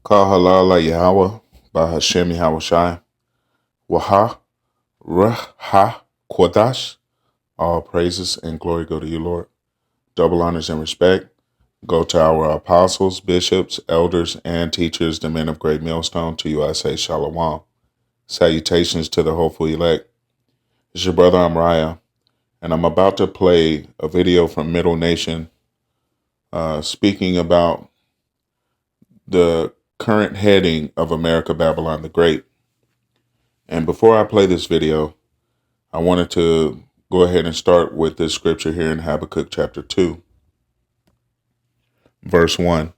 Kahalala Yahweh, Bahashem Yahweh Shai, Waha, Raha, Kodash. All praises and glory go to you, Lord. Double honors and respect go to our apostles, bishops, elders, and teachers, the men of great millstone. To you I say Shalom. Salutations to the hopeful elect. It's your brother Amriah, and I'm about to play a video from Middle Nation speaking about the current heading of America Babylon the Great. And before I play this video, I wanted to go ahead and start with this scripture here in Habakkuk chapter 2, verse 1.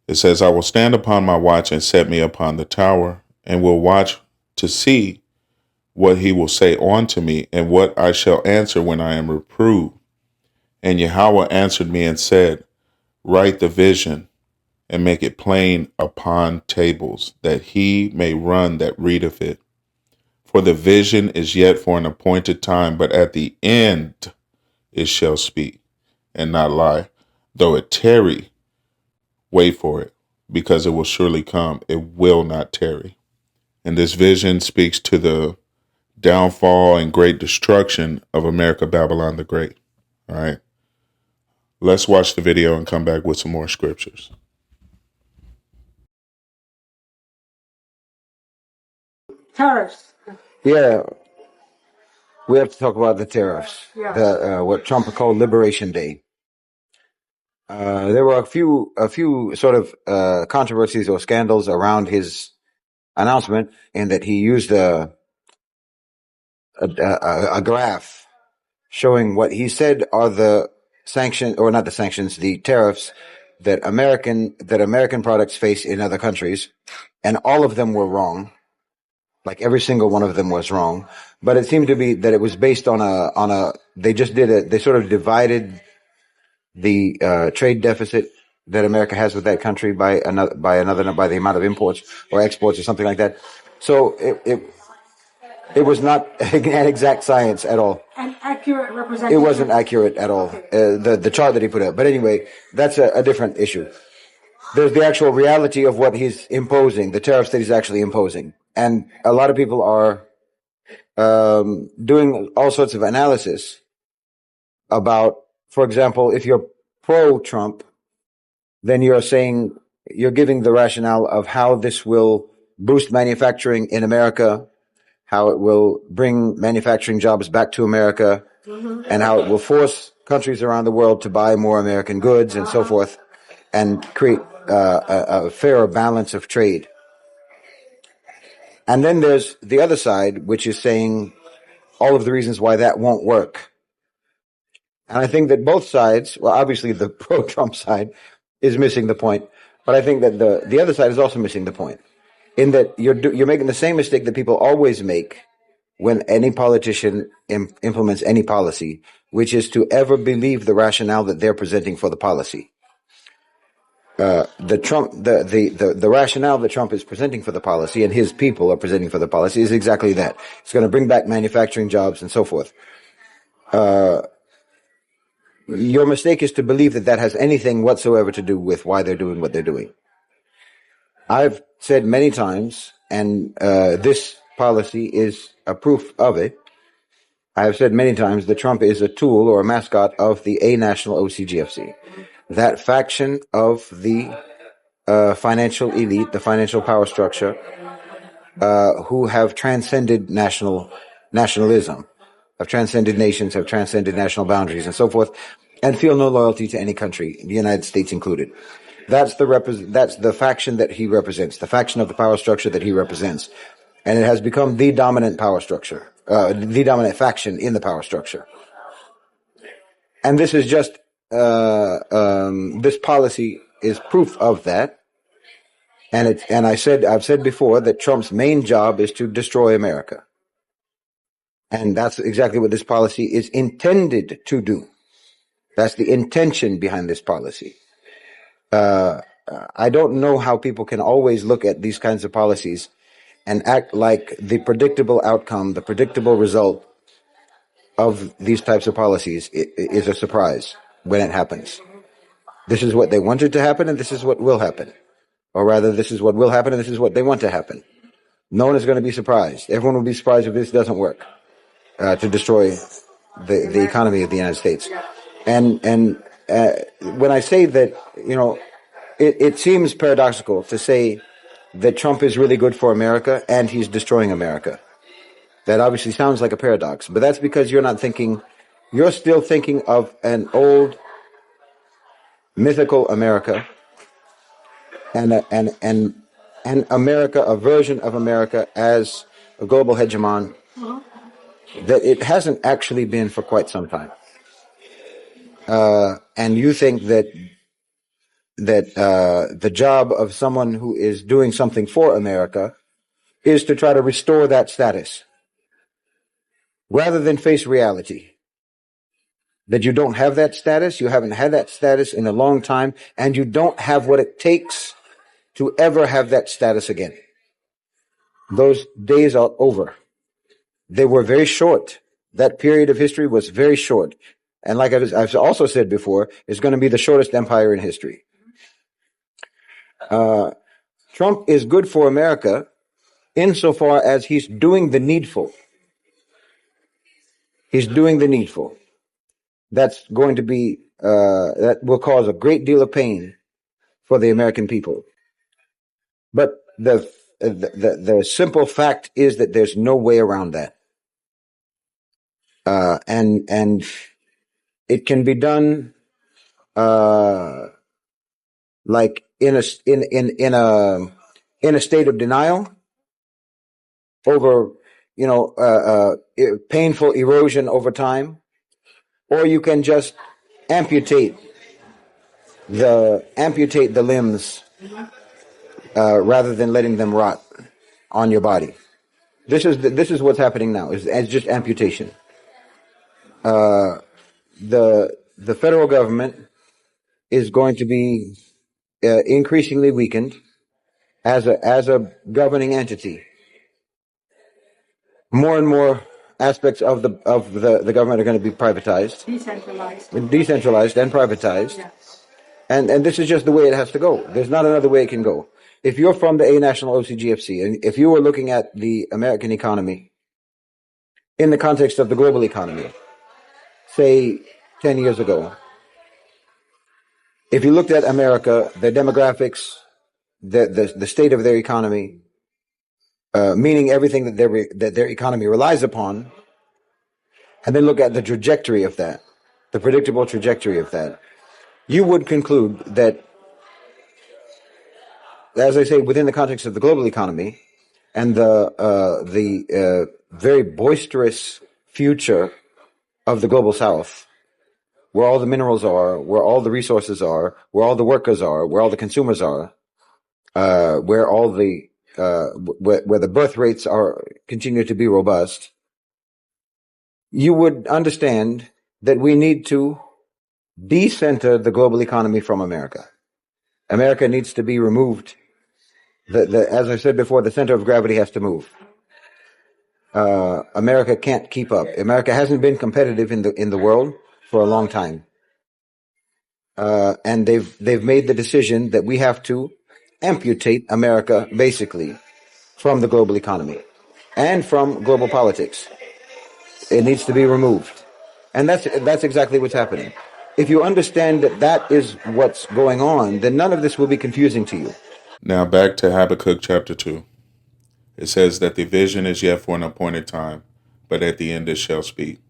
It says, I will stand upon my watch and set me upon the tower, and will watch to see what he will say unto me, and what I shall answer when I am reproved. And Yahweh answered me and said, write the vision, and make it plain upon tables, that he may run that readeth it. For the vision is yet for an appointed time, but at the end it shall speak, and not lie. Though it tarry, wait for it, because it will surely come. It will not tarry. And this vision speaks to the downfall and great destruction of America Babylon the Great. All right. Let's watch the video and come back with some more scriptures. Tariffs. Yeah, we have to talk about the tariffs. Yeah. The what Trump called Liberation Day. There were a few sort of controversies or scandals around his announcement, in that he used a graph showing what he said are the sanctions, or not the sanctions, the tariffs that American products face in other countries, and all of them were wrong. Like every single one of them was wrong, but it seemed to be that it was based on they sort of divided the trade deficit that America has with that country by the amount of imports or exports or something like that. So it was not an exact science at all. An accurate representation. It wasn't accurate at all. The chart that he put up. But anyway, that's a different issue. There's the actual reality of what he's imposing, the tariffs that he's actually imposing. And a lot of people are doing all sorts of analysis about, for example, if you're pro-Trump, then you're giving the rationale of how this will boost manufacturing in America, how it will bring manufacturing jobs back to America, and how it will force countries around the world to buy more American goods and so forth, and create a fairer balance of trade. And then there's the other side, which is saying all of the reasons why that won't work. And I think that both sides, well, obviously the pro-Trump side is missing the point, but I think that the other side is also missing the point, in that you're making the same mistake that people always make when any politician implements any policy, which is to ever believe the rationale that they're presenting for the policy. The rationale that Trump is presenting for the policy, and his people are presenting for the policy, is exactly that. It's going to bring back manufacturing jobs and so forth. Your mistake is to believe that has anything whatsoever to do with why they're doing what they're doing. I've said many times, and this policy is a proof of it, I have said many times that Trump is a tool or a mascot of the A-National OCGFC. That faction of the financial elite, the financial power structure, who have transcended nationalism, have transcended nations, have transcended national boundaries and so forth, and feel no loyalty to any country, the United States included. That's the faction that he represents, the faction of the power structure that he represents. And it has become the dominant power structure, the dominant faction in the power structure. And this is just, this policy is proof of that. And I've said before that Trump's main job is to destroy America. And that's exactly what this policy is intended to do. That's the intention behind this policy. I don't know how people can always look at these kinds of policies and act like the predictable outcome, the predictable result of these types of policies is a surprise when it happens. This is what they wanted to happen, and this is what will happen. or rather, this is what will happen, and this is what they want to happen. No one is going to be surprised. Everyone will be surprised if this doesn't work to destroy the economy of the United States. And when I say that, it seems paradoxical to say that Trump is really good for America and he's destroying America. That obviously sounds like a paradox, but that's because you're still thinking of an old mythical America and America, a version of America as a global hegemon that it hasn't actually been for quite some time. And you think that the job of someone who is doing something for America is to try to restore that status rather than face reality. That you don't have that status, you haven't had that status in a long time, and you don't have what it takes to ever have that status again. Those days are over. They were very short. That period of history was very short. And like I've also said before, it's going to be the shortest empire in history. Trump is good for America insofar as he's doing the needful. He's doing the needful. That's going to be, that will cause a great deal of pain for the American people. But the simple fact is that there's no way around that. And it can be done, like in a state of denial over, painful erosion over time, or you can just amputate the limbs, rather than letting them rot on your body. This is what's happening now. It's just amputation. The federal government is going to be increasingly weakened as a governing entity. More and more aspects of the government are going to be privatized, decentralized and privatized. Yes. And this is just the way it has to go. There's not another way it can go. If you're from the A National OCGFC, and if you were looking at the American economy in the context of the global economy, say 10 years ago, if you looked at America, their demographics, the state of their economy, meaning everything that their economy relies upon, and then look at the trajectory of that, the predictable trajectory of that, you would conclude that, as I say, within the context of the global economy and the very boisterous future of the global South, where all the minerals are, where all the resources are, where all the workers are, where all the consumers are, where all the where the birth rates are continue to be robust, you would understand that we need to decenter the global economy from America. America needs to be removed. As I said before, the center of gravity has to move. America can't keep up. America hasn't been competitive in the world for a long time, and they've made the decision that we have to amputate America basically from the global economy and from global politics. It needs to be removed, and that's exactly what's happening. If you understand that is what's going on, then none of this will be confusing to you. Now back to Habakkuk chapter 2. It says that the vision is yet for an appointed time, but at the end it shall speak.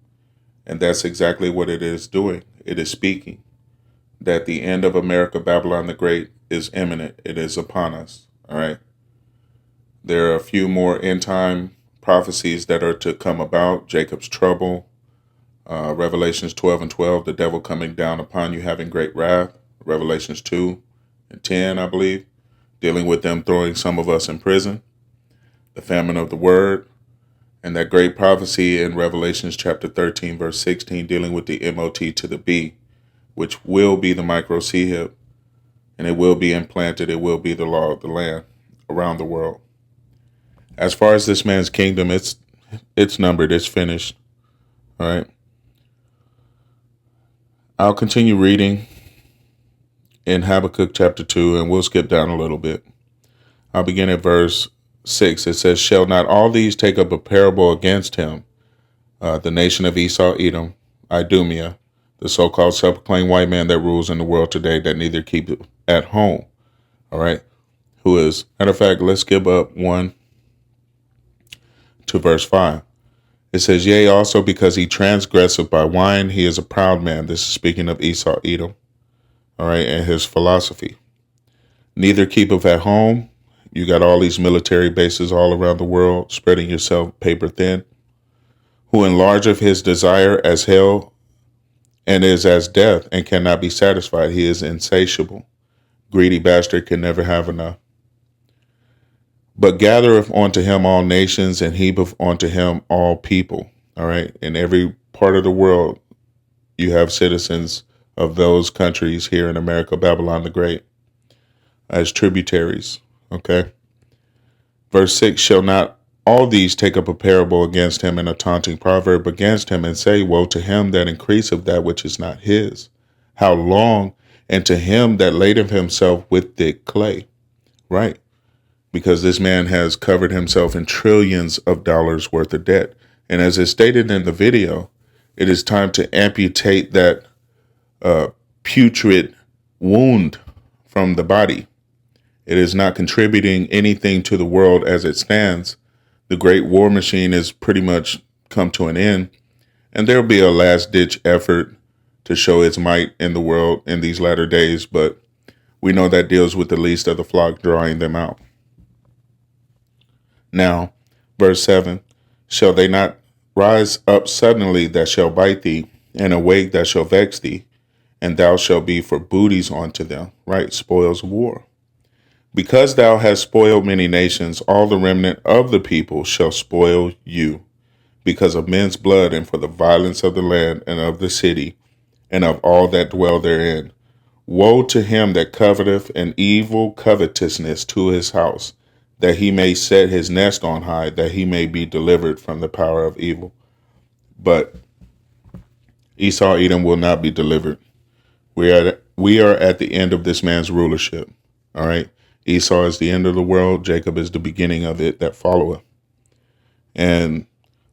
And that's exactly what it is doing. It is speaking. That the end of America, Babylon the Great, is imminent. It is upon us. All right. There are a few more end time prophecies that are to come about. Jacob's trouble, Revelations 12 and 12, the devil coming down upon you having great wrath. Revelations 2 and 10, I believe, dealing with them throwing some of us in prison. The famine of the word, and that great prophecy in Revelations chapter 13, verse 16, dealing with the MOT to the B, which will be the micro-CHIP, and it will be implanted. It will be the law of the land around the world. As far as this man's kingdom, it's numbered. It's finished. All right. I'll continue reading in Habakkuk chapter 2, and we'll skip down a little bit. I'll begin at verse 6. It says, shall not all these take up a parable against him? The nation of Esau, Edom, Idumea, the so-called self-proclaimed white man that rules in the world today that neither keep it at home. All right. Who is, matter of fact, let's skip up 1 to verse 5. It says, yea, also because he transgresseth by wine, he is a proud man. This is speaking of Esau, Edom. All right. And his philosophy. Neither keepeth at home. You got all these military bases all around the world, spreading yourself paper thin. Who enlargeth his desire as hell and is as death and cannot be satisfied. He is insatiable. Greedy bastard can never have enough. But gathereth unto him all nations and heapeth unto him all people. All right. In every part of the world, you have citizens of those countries here in America, Babylon the Great, as tributaries. Okay. Verse 6, shall not all these take up a parable against him and a taunting proverb against him and say, woe to him that increaseth that which is not his. How long? And to him that ladeth himself with thick clay. Right. Because this man has covered himself in trillions of dollars worth of debt. And as is stated in the video, it is time to amputate that putrid wound from the body. It is not contributing anything to the world as it stands. The great war machine has pretty much come to an end, and there'll be a last-ditch effort to show its might in the world in these latter days, but we know that deals with the least of the flock, drawing them out. Now, verse 7, shall they not rise up suddenly that shall bite thee, and awake that shall vex thee, and thou shalt be for booties unto them, right? Spoils of war. Because thou hast spoiled many nations, all the remnant of the people shall spoil you, because of men's blood and for the violence of the land and of the city and of all that dwell therein. Woe to him that coveteth an evil covetousness to his house, that he may set his nest on high, that he may be delivered from the power of evil. But Esau, Edom will not be delivered. We are at the end of this man's rulership. All right. Esau is the end of the world. Jacob is the beginning of it that followeth. And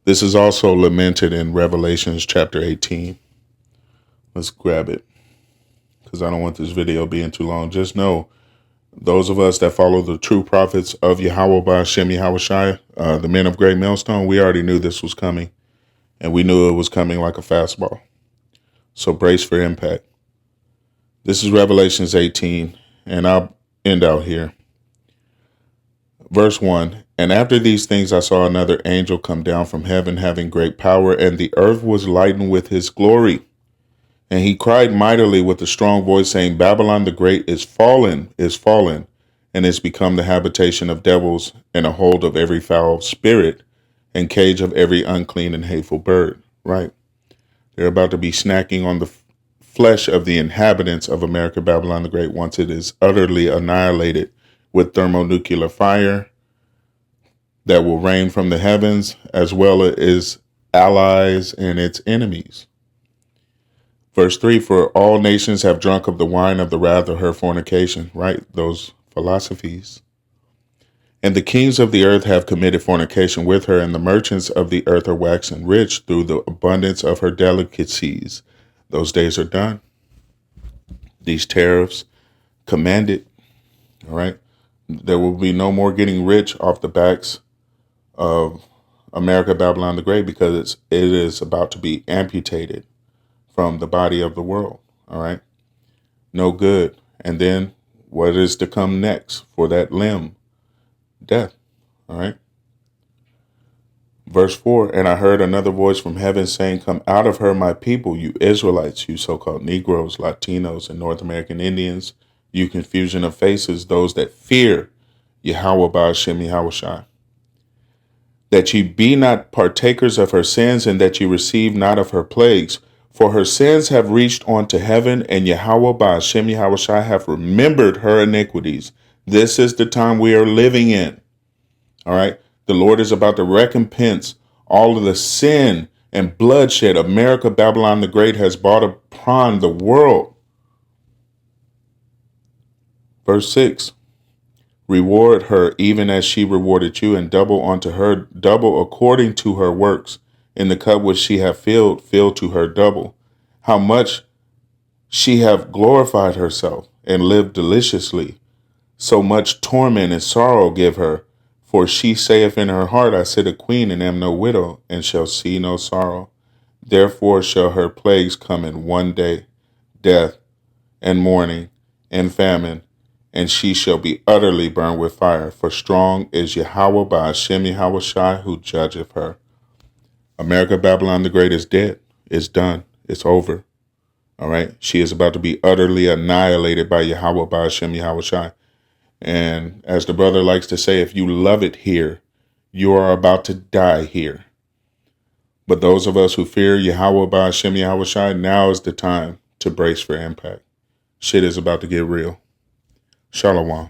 this is also lamented in Revelations chapter 18. Let's grab it because I don't want this video being too long. Just know, those of us that follow the true prophets of Yahweh Ba'Shem Yahushai, the men of Great Millstone, we already knew this was coming. And we knew it was coming like a fastball. So brace for impact. This is Revelations 18, and I'll end out here. Verse 1, and after these things I saw another angel come down from heaven, having great power, and the earth was lightened with his glory. And he cried mightily with a strong voice, saying, Babylon the Great is fallen, and is become the habitation of devils, and a hold of every foul spirit, and cage of every unclean and hateful bird. Right? They're about to be snacking on the flesh of the inhabitants of America, Babylon the Great, once it is utterly annihilated with thermonuclear fire that will rain from the heavens, as well as allies and its enemies. Verse 3, for all nations have drunk of the wine of the wrath of her fornication, right? Those philosophies. And the kings of the earth have committed fornication with her, and the merchants of the earth are waxen rich through the abundance of her delicacies. Those days are done. These tariffs commanded, all right? There will be no more getting rich off the backs of America, Babylon the Great, because it is about to be amputated from the body of the world, all right? No good. And then what is to come next for that limb? Death, all right? Verse 4, and I heard another voice from heaven saying, come out of her, my people, you Israelites, you so-called Negroes, Latinos, and North American Indians, you confusion of faces, those that fear Yahweh Ba'Shem Yahushai, that ye be not partakers of her sins, and that ye receive not of her plagues. For her sins have reached unto heaven, and Yahweh Ba'Shem Yahushai hath remembered her iniquities. This is the time we are living in. All right. The Lord is about to recompense all of the sin and bloodshed America, Babylon the Great has brought upon the world. Verse 6, Reward her even as she rewarded you, and double unto her, double according to her works. In the cup which she hath filled, fill to her double. How much she hath glorified herself, and lived deliciously. So much torment and sorrow give her. For she saith in her heart, I sit a queen, and am no widow, and shall see no sorrow. Therefore shall her plagues come in one day, death, and mourning, and famine, and she shall be utterly burned with fire. For strong is Yahweh by Hashem Yahushai, who judgeth her. America, Babylon the Great is dead. It's done. It's over. All right. She is about to be utterly annihilated by Yahweh by Hashem Yahushai. And as the brother likes to say, if you love it here, you are about to die here. But those of us who fear Yahweh by Hashem Yahushai, now is the time to brace for impact. Shit is about to get real. Shalom.